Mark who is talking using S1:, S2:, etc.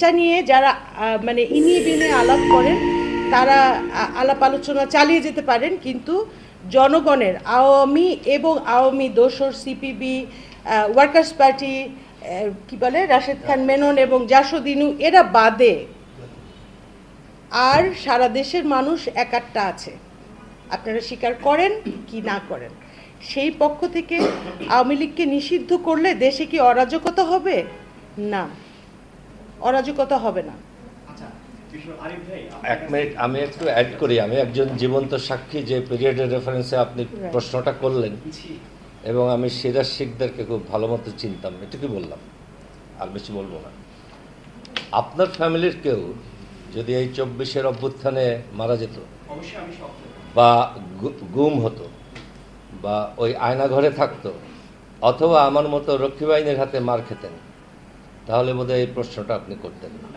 S1: দেশটা নিয়ে যারা মানে ইনিয়ে বিনিয়ে আলাপ করেন তারা আলাপ আলোচনা চালিয়ে যেতে পারেন, কিন্তু জনগণের আওয়ামী এবং আওয়ামী দোসর সিপিবি, ওয়ার্কার্স পার্টি, কি বলে রাশেদ খান মেনন এবং জাসদিনু, এরা বাদে আর সারা দেশের মানুষ একাট্টা আছে, আপনারা স্বীকার করেন কি না করেন। সেই পক্ষ থেকে আওয়ামী লীগকে নিষিদ্ধ করলে দেশে কি অরাজকতা হবে? না, অরাজকতা হবে না।
S2: এক মিনিট আমি একটু অ্যাড করি। আমি একজন জীবন্ত সাক্ষী যে পিরিয়ডের রেফারেন্সে আপনি প্রশ্নটা করলেন, এবং আমি সিরাজ শিকদারকে খুব ভালো মতো চিনতাম, এটুকুই বললাম, আর বেশি বলবো না। আপনার ফ্যামিলির কেউ যদি এই 24-এর অভ্যুত্থানে মারা যেত বা গুম হতো বা ওই আয়নাঘরে থাকতো অথবা আমার মতো রক্ষী বাহিনীর হাতে মার খেতেন, তাহলে বোধহয় এই প্রশ্নটা আপনি করতেন না।